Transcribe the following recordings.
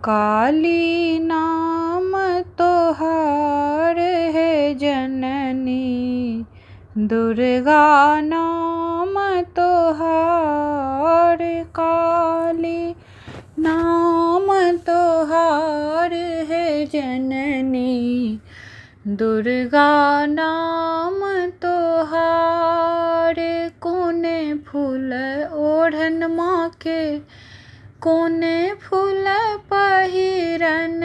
काली नाम तोहार है जननी, दुर्गा नाम तोहार। काली नाम तोहार है जननी, दुर्गा नाम तोहार। कोने फूल ओढ़न माँ के, कोने फूल पहिरन,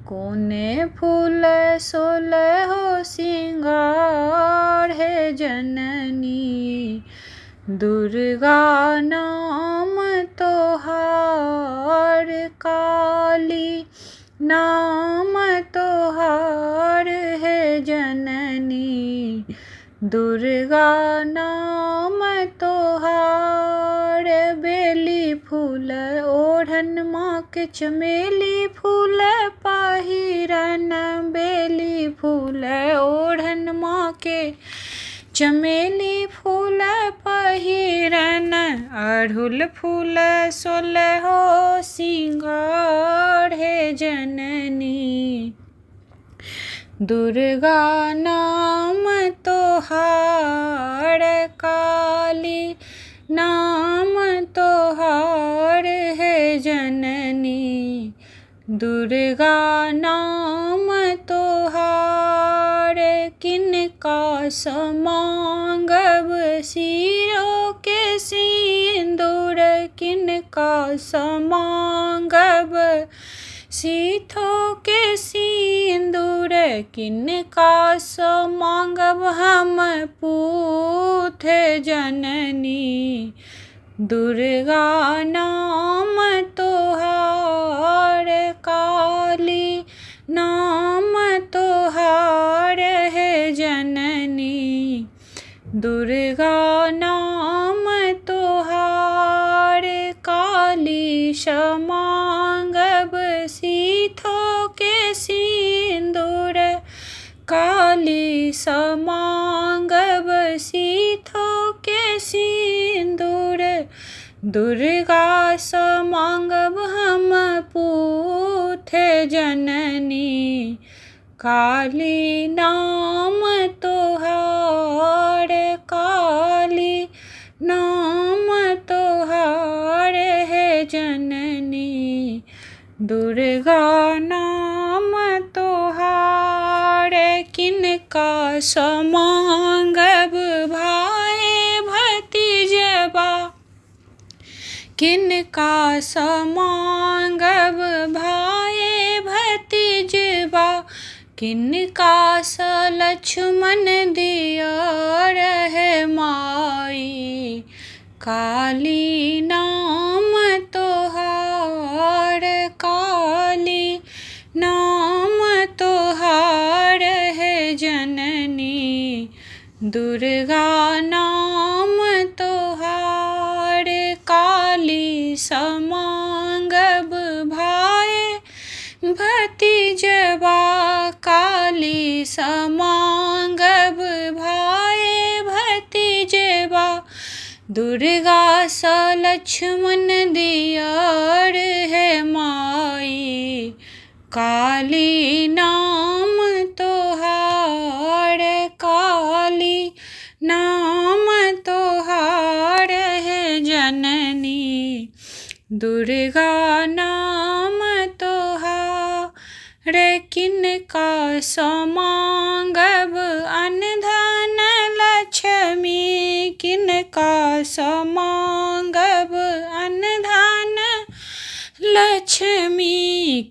कोने फूल सोलह हो सिंगार है जननी, दुर्गा नाम तोहार। काली नाम तोहार है जननी, दुर्गा नाम तोहार। बेली फूल ओढ़न माँ के, चमेली फूल पहिरन, बेली फूल ओढ़न माँ के, चमेली फूल पहिरन, अड़हुल फूल सोलह हो सिंगार है जननी, दुर्गा नाम तोहार। काली नाम तोहार है जननी, दुर्गा नाम तोहार। किनका समांगब सिरों के सिंदूर, किनका समांगब सीथों के सिंदूर, किनका समांगब हम पूत जननी, दुर्गा नाम तोहार। काली नाम तोहार है जननी, दुर्गा नाम तोहार। काली समांगब सीथों के सिंदूर, काली समांगब सीथों के सिंदूर, दुर्गा समांगब हम पूत जननी, काली नाम तोहार। काली नाम तोहार है जननी, दुर्गा नाम तोहार। किनका समांगब भाई भतीजबा, किनका समांगब भाई भतीजबा, किनका स लक्ष्मण दियर है माई, काली नाम तोहार। काली नाम तोहार है जननी, दुर्गा नाम तोहार। काली समांगब भाई भतीजबा, काली समांगब भाई भतीजबा, दुर्गा स लक्ष्मण दियर है माई, काली नाम तोहार। काली नाम तोहार है जननी, दुर्गा नाम तोहार। किनका समांगब अनधन लक्ष्मी, किनका समांगब अनधन लक्ष्मी,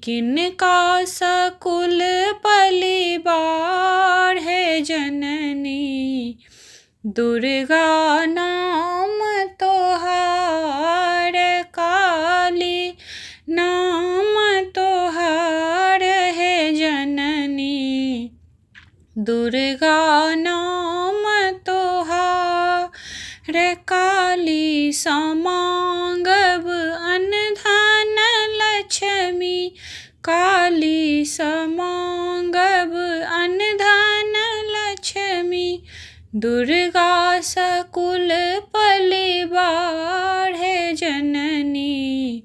किनका सकुल परिवार है जननी, दुर्गा नाम तोहार। काली नाम तोहार है जननी, दुर्गा नाम तोहार। काली समांगब अनधन लक्ष्मी, काली समांगब अनधन लक्ष्मी, दुर्गा सकुल परिवार है जननी,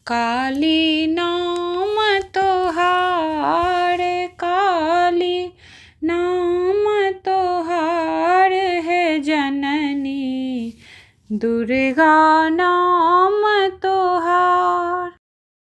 काली नाम दुर्गा नाम तोहार।